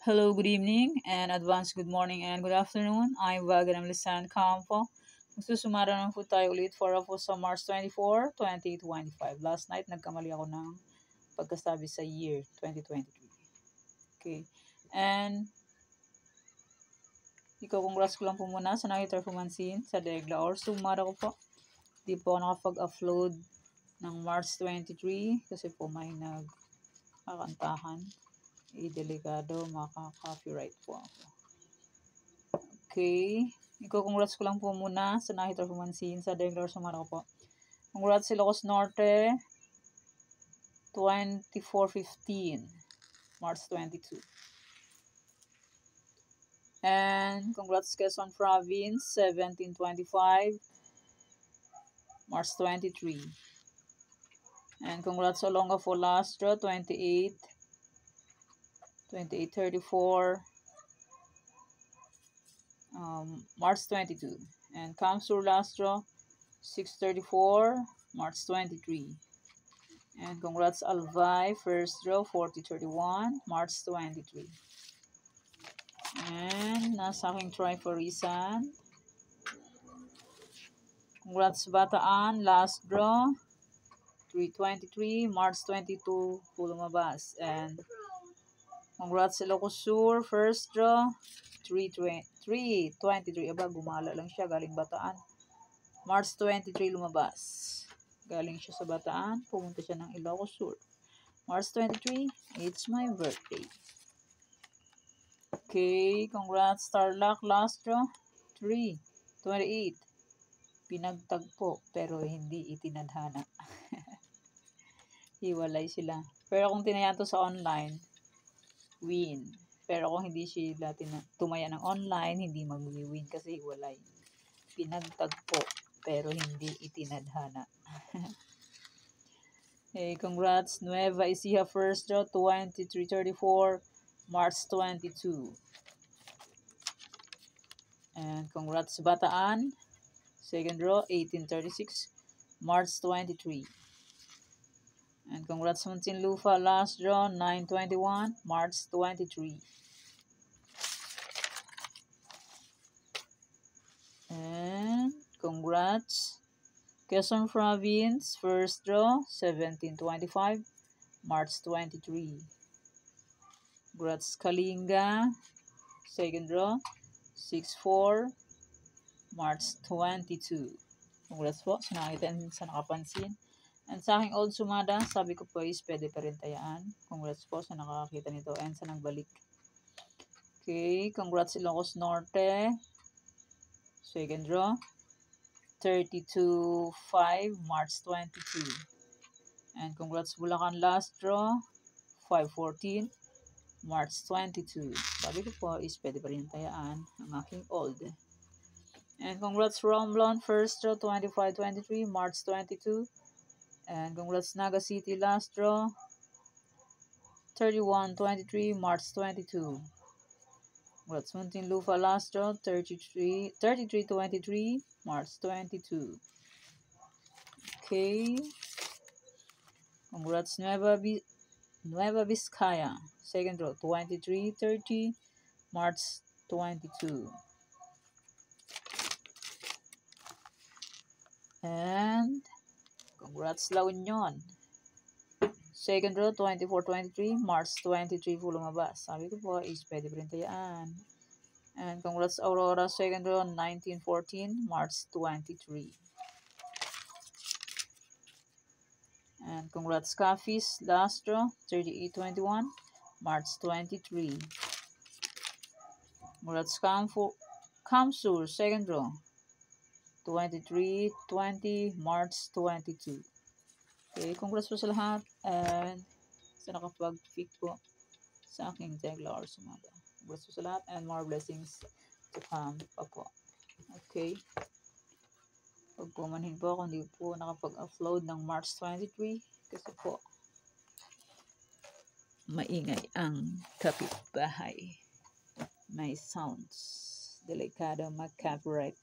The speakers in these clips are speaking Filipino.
Hello, good evening, and advance good morning and good afternoon. I'm Waganam Lisan Campo. Magsusumara naman po tayo ulit for sa March 24, 2025. Last night, nagkamali ako ng pagkasabi sa year 2023. Okay. And, congrats ko lang po muna sa nakita pumansin sa Degla or sumara ko po. Di po ako nakapag-upload ng March 23 kasi po may nagkakantahan. Delikado, maka-copyright po ako. Okay. Congrats ko lang po muna sa nakita pumansin sa Degla or sumara ko po. Congrats Ilocos Norte 2415 March 22. And congrats Quezon Province 1725 March 23. And congrats Olongapo Lastro 2834 March 22. And Kamsur Lastro 634 March 23. And congrats Alvay first draw 4031 March 23. And nasa aking try for Rizan. Congrats Bataan last draw 323 March 22 po lumabas. And congrats Ilocos Sur first draw 323. Aba, gumala lang siya galing Bataan. March 23 lumabas. Galing siya sa Bataan, pumunta siya ng Ilocos Sur. March 23, it's my birthday. Okay, congrats Starlock last draw 328. Pinagtagpo pero hindi itinadhana. Hiwalay sila. Pero kung tinayan to sa online, win. Pero kung hindi sila tumaya ng online, hindi mag-win kasi hiwalay. Pinagtagpo pero hindi itinadhana. Hey, congrats Nueva Ecija first draw 2334 March 22. And congrats Bataan second draw 1836 March 23. And congrats Muntinlupa last draw 921 March 23. And congrats Quezon Province first draw 1725 March 23. Congrats Kalinga second draw 64 March 22. Congrats po sa nakita sa nakapansin. And sa aking old sumada, sabi ko po is pwede pa rin tayaan. Congrats po sa nakakita nito and sa nagbalik. Okay, congrats Ilocos Norte. Second draw. 32-5 March 22. And congrats Bulacan last draw. 5-14 March 22. Sabi ko po is pwede pa rin tayaan ang aking old. And congrats Romblon first draw 25-23 March 22. And congrats Naga City last draw 31-23 March 22. Congrats Muntinlupa last draw 33-23 March 22. Okay. Congrats Nueva Vizcaya second draw 23-30 March 22. And congrats La Union. Second draw, 24-23, March 23 po lumabas. Sabi ko po, is pwede pa rin tayaan. And congrats Aurora, second draw, 19-14, March 23. And congrats Cafis, last draw, 38-21, March 23. Congrats Kamsur, second draw, 23-20, March 22. Okay, congrats po sa lahat and sa nakapag-pick po sa aking Degla or sumada. Congrats po sa lahat and more blessings to come pa po. Okay. Pagpumanhin po kung hindi po nakapag-upload ng March 23 kasi po maingay ang kapitbahay. May sounds. Delikado mag-copyright.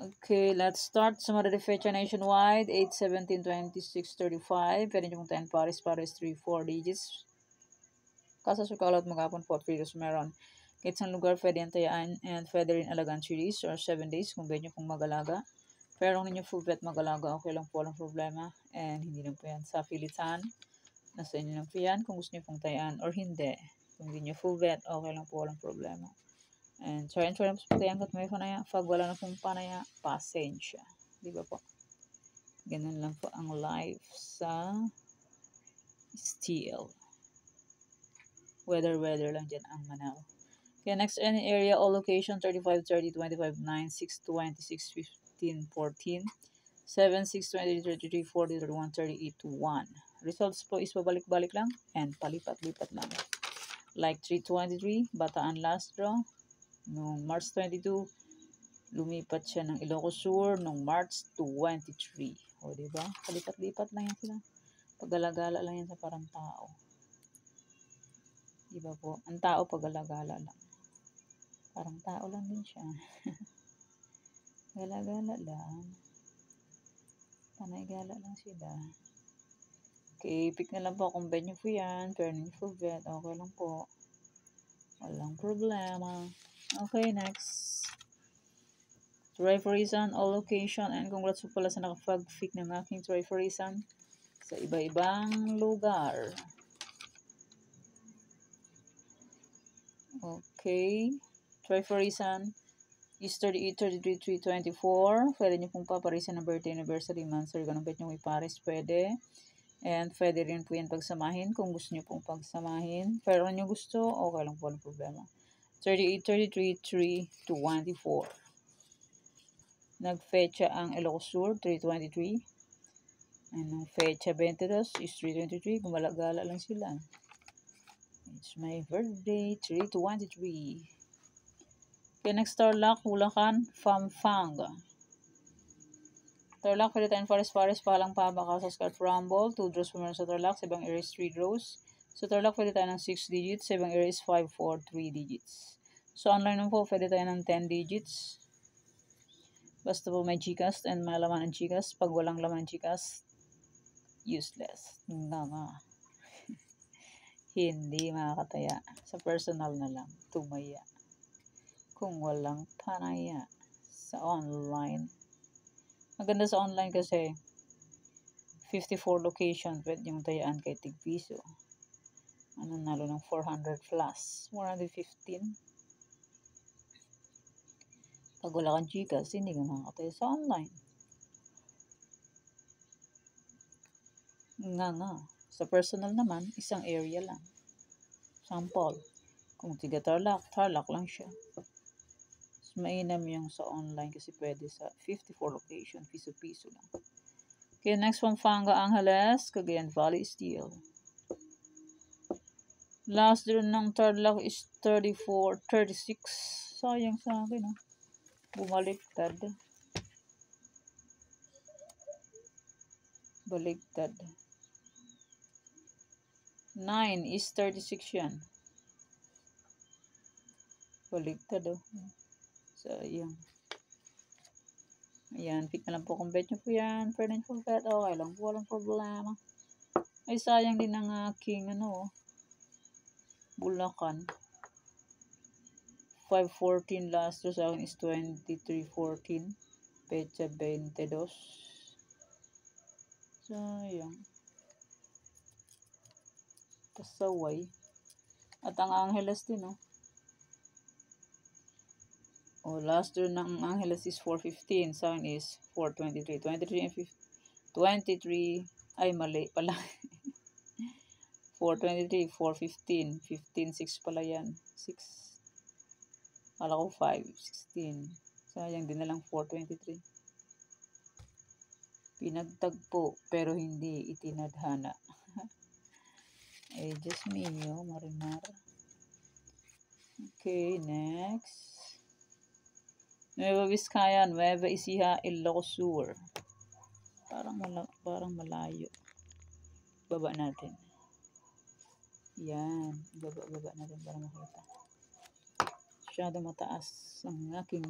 Okay, let's start. Sumada de fecha nationwide, 8-17-26-35. Pwede nyo pong 10 pares, 3-4 digits. Casa Sukalot magapon po at Fritos meron. Kahit sa lugar pwede antayaan and pwede rin alagaan 3 days or 7 days kung pwede nyo pong mag-alaga. Pero kung ninyo full vet mag-alaga, okay lang po, walang problema. And hindi lang po yan sa pilitan. Nasa inyo lang po yan kung gusto nyo pong tayaan or hindi. Kung hindi nyo full vet, okay lang po, walang problema. And try lang po tayo hanggat may panaya. Pag wala na pong panaya, pasensya. Di ba po? Ganun lang po ang life sa steel. Weather lang dyan ang Manao. Okay, next any area all location 35, 30, 25, 9, 6, 26, 15, 14, 7, 6, 20, 33, 40, 31, 38, 1. Results po is pabalik-balik lang and palipat-lipat lang. Like 323, Bataan last draw. Noong March 22, lumipat siya ng Ilocos Sur noong March 23. O, diba? Palipat-lipat lang yan sila. Pag-alagala lang yan sa parang tao. Diba po? Ang tao pag-alagala lang. Parang tao lang din siya. Gala-gala lang. Panay-gala lang sila. Okay, pick na lang po kung bet nyo po yan. Pero nyo po bet, okay lang po. Walang problema. Okay, next. Try for reason, all location, and congrats po pala sa nakapag-pick ng aking try for reason sa iba-ibang lugar. Okay. Try for reason is 38, 33, 324. Pwede nyo pong paparisan ng birthday, anniversary, month, or ganun bet nyo ipares, pwede. And pwede rin po yan pagsamahin kung gusto nyo pong pagsamahin. Pero kung nyo gusto, okay lang po, walang problema. 38, 33, 3, 24. Nagfecha ang Ilocos Sur, 323. And ang fecha 22 is 323. Gumalagala lang sila. It's my birthday, 323. Okay, next Tarlac, Bulacan, Pampanga. Tarlac, Pilitan, Pares, Palang Paba, Casas, Cart, Rumble. 2 draws po meron sa Tarlac, sa ibang area is 3 draws. Sa Tarlac, pwede tayo ng 6 digits, sa ibang area is 5, 4, 3 digits. So online naman po, pwede tayo ng 10 digits. Basta po may Gcash and may laman ng Gcash. Pag walang laman ng Gcash, useless. Nga. Hindi makakataya. Sa personal na lang, tumaya. Kung walang panaya sa online. Maganda sa online kasi 54 location pwede yung tayaan kay tig piso. Ano, nalo ng 400 plus. 415. Pag wala kang Gcash, hindi ka makakataya sa online. Nga. Sa personal naman, isang area lang. Sample. Kung tiga Tarlac lang siya. Mas mainam yung sa online kasi pwede sa 54 location, piso-piso lang. Okay, next one, Pampanga, Angeles, Cagayan Valley Steel. Last draw ng Tarlac is 34, 36. Sayang sa akin, oh. Bumaliktad. Baliktad. 9 is 36 yan. Baliktad, oh. Sayang. Ayan, pick na lang po kung bet nyo po yan. Pwede nyo po bet, okay lang po, walang problema. Ay, sayang din ang aking, Bulacan. 514 last draw sa akin is 2314. Pecha 22. Sayang. Pasaway. At ang Angeles din, oh. Oh, last draw ng Angeles is 415. Sa akin is 423. 23 and 23. Ay, mali pala. 423, 415. 15, 6 pala yan. 6. Kala ko 5, 16. Sayang din na lang 423. Pinagtagpo pero hindi itinadhana. Diyos mio, marimar. Okay, next. Nueva Vizcaya, Nueva Ecija, Ilocos Sur. Parang malayo. Baba natin. Yan. Baba natin para makita. Masyado mataas ang aking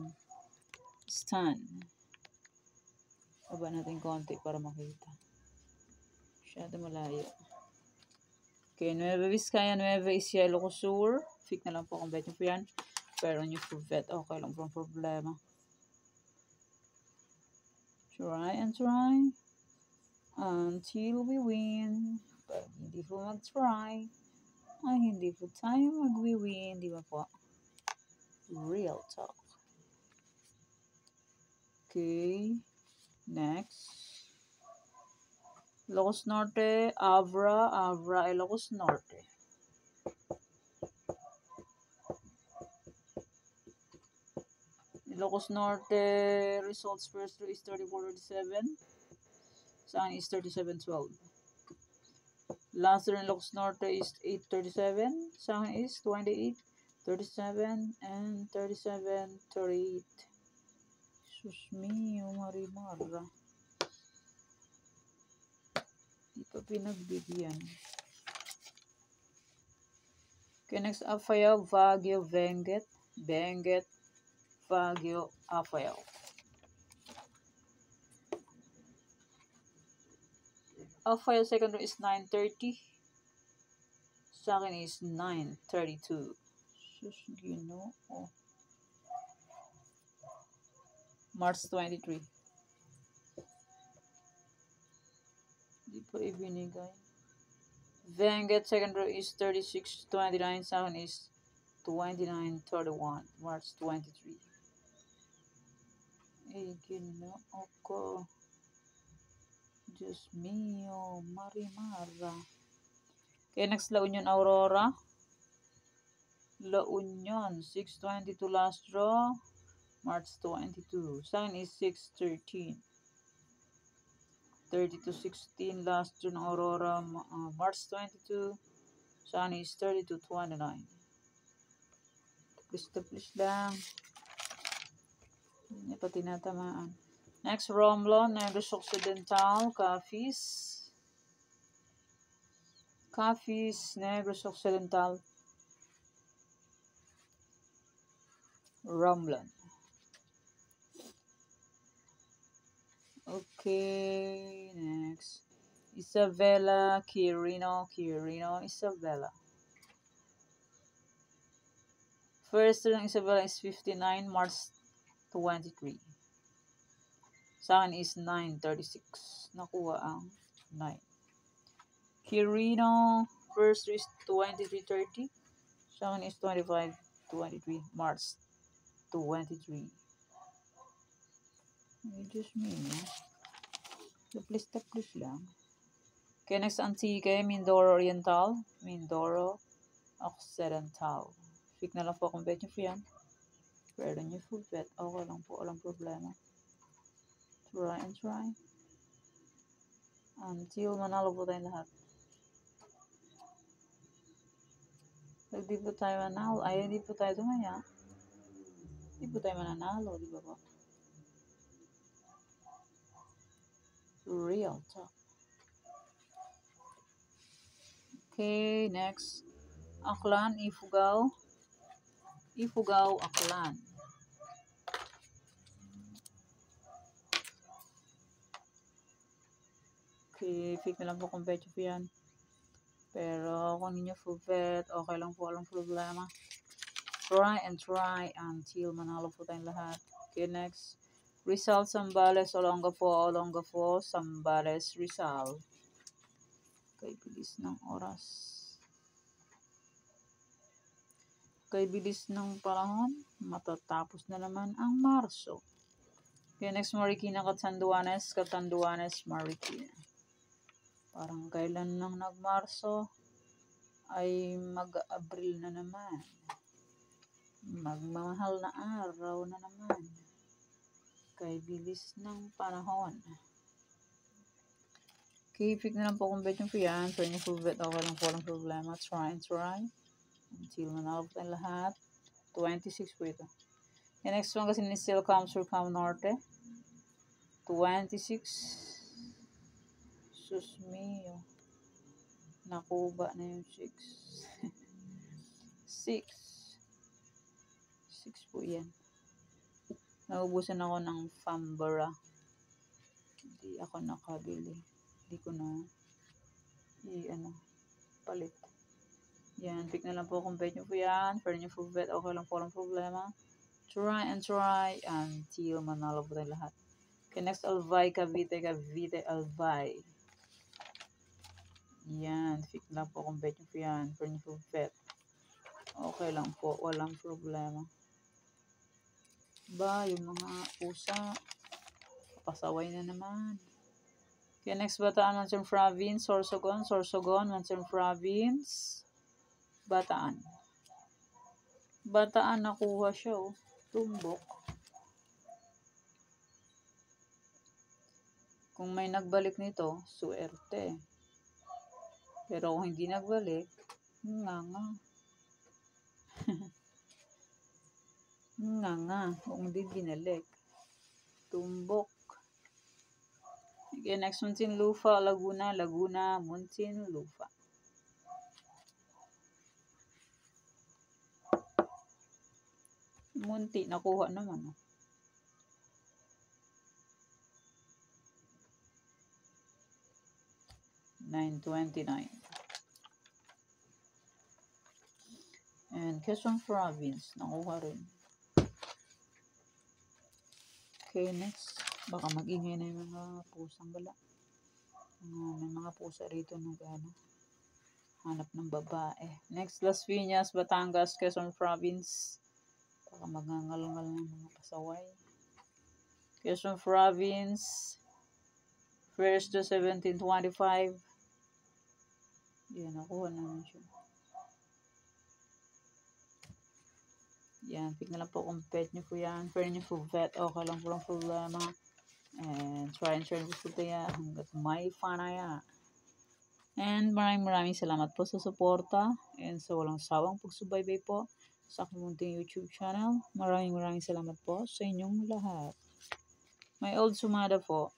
stand. Baba natin konti para makita. Masyado malayo. Okay, Nueva Vizcaya, Nueva Ecija, Ilocos Sur. Fake na lang po kung bet nyo po yan. Pero nyo po bet, okay lang po ang problema. Try and try until we win. Pag hindi po mag-try, ay hindi po tayo mag-win. Di ba po? Real talk. Okay. Next. Ilocos Norte, Abra, Ilocos Norte. Ilocos Norte results first row is 34-37. Saan is 37-12. Last row in Ilocos Norte is 8-37. Saan is 28-37 and 37-38. Sus mio, Marimara. Di pa pinagbigyan. Okay, next, Apayao, Baguio, Benguet, Baguio, Apayao. Apayao second row is 9:30. Sa akin is 9:32. Sus, Ginoo. March 23. Di pa ibinigay. Benguet second row is 36-29. Sa akin is 29-31. March 23. Eh, Ginoo ko. Diyos mio, Marimara. Okay, next, La Union, Aurora. La Union, 6:22 last draw. March 22. Sign is 6:13. 30-16 last draw ng Aurora. March 22. Sign is 32-29. Please lang. Hindi pa tinatamaan. Next, Romblon, Negros Occidental, Capiz, Negros Occidental, Romblon. Okay, next. Isabela, Quirino, Isabela. First ng Isabela is 59, March 23. Sa akin is 9:36. Nakuha ang 9. Quirino, first is 23:30. Sa akin is 25:23, March 23. Ay, Diyos me. Taplis lang. Okay, next, Antique, Mindoro Oriental, Mindoro Occidental. Fake na lang po kung bet nyo po yan. Pero nyo po bet, okay lang po, walang problema. Try and try. Until manalo po tayong lahat. Pag di po tayo manalo, ay hindi po tayo tumaya. Hindi po tayo mananalo, di ba po? Real talk. Okay, next. Aklan, Ifugao, Aklan. Okay, fake na lang po kung bet po yan. Pero kung hindi nyo full bet, okay lang po, walang problema. Try and try until manalo po tayong lahat. Okay, next. Rizal, Zambales, Olongapo, Zambales, Rizal. Okay, bilis ng oras. Okay, bilis ng panahon. Matatapos na naman ang Marso. Okay, next, Marikina, Catanduanes, Marikina. Parang kailan nang nag-Marso, ay mag-Abril na naman. Magmamahal na araw na naman. Kay bilis ng panahon. Okay, pick na lang po kung bet nyo po yan. Try nyo po bet, okay lang po, walang problema. Try and try. Until manalo po tayo lahat. 26 po ito. And next one kasi ni Silcam, Surcam Norte. 26. Sus mio. Nakuba na yung 6. 6. 6 po yan. Naubusan ako ng Fambara. Hindi ako nakabili. Hindi ko na palit. Yan, pick na lang po kung bet nyo po yan. Pero nyo po bet, okay lang po, walang problema. Try and try until manalo po tayo lahat. Okay, next, Albay, Cavite, Albay. Yan, pick lang po kung bet nyo po yan. Pero nyo po bet. Okay lang po, walang problema. Ba, yung mga pusa, pasaway na naman. Okay, next, Bataan, Monson Province, Sorsogon, Monson Province, Bataan. Bataan, nakuha siya, oh. Tumbok. Kung may nagbalik nito, suerte. Pero kung hindi nagbalik, nga. Nga. Kung hindi binalik, tumbok. Okay, next, Muntinlupa, Laguna, Muntinlupa. Munti, nakuha naman, oh. $9.29. And Quezon Province, nakuha rin. Okay, next. Baka mag-ingay na yung mga pusang bala. May mga pusa rito hanap ng babae. Next, Las Piñas, Batangas, Quezon Province. Baka magngangal-ngal ng mga pasaway. Quezon Province, 1st to 1725. Yan, nakuha naman siya. Yan, pick na lang po kung pet nyo po yan. Pero nyo po vet, okay lang po ang problema. And try and try po tayo hanggat may fanaya. And maraming salamat po sa suporta and sa walang sawang pagsubaybay po sa aking munting YouTube channel. Maraming salamat po sa inyong lahat. May old sumada po.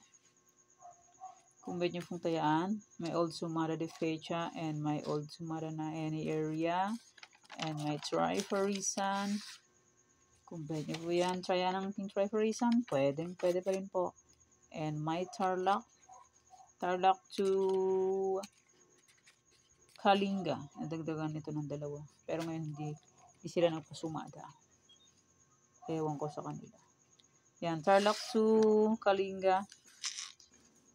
Kung bet nyo pong tayaan, may old sumada de fecha and may old sumada na any area. And may try for reason. Kung bet nyo po yan, try ang try for reason, pwede pa rin po. And may Tarlac to Kalinga. Nadagdagan nito ng dalawa. Pero ngayon hindi sila nagpasumada. Ewan ko sa kanila. Yan, Tarlac to Kalinga.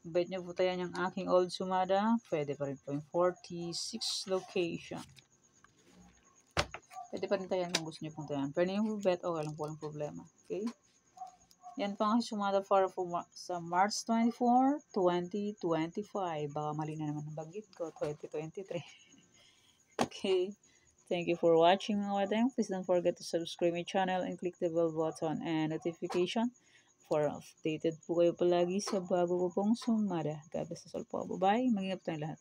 Bet nyo po tayo yung aking old sumada. Pwede pa rin po yung 46 location. Pwede pa rin tayo kung gusto nyo pong tayo. Pero yung bet, okay lang po, walang problema. Okay? Yan po ang sumada para po sa March 24, 2025. Baka mali na naman ang bagit ko, 2023. Okay. Thank you for watching mga wadeng. Please don't forget to subscribe my channel and click the bell button and notification for updated po kayo palagi sa bago po pong sumada. God bless us all po. Bye-bye. Mag-ingat po tayong lahat.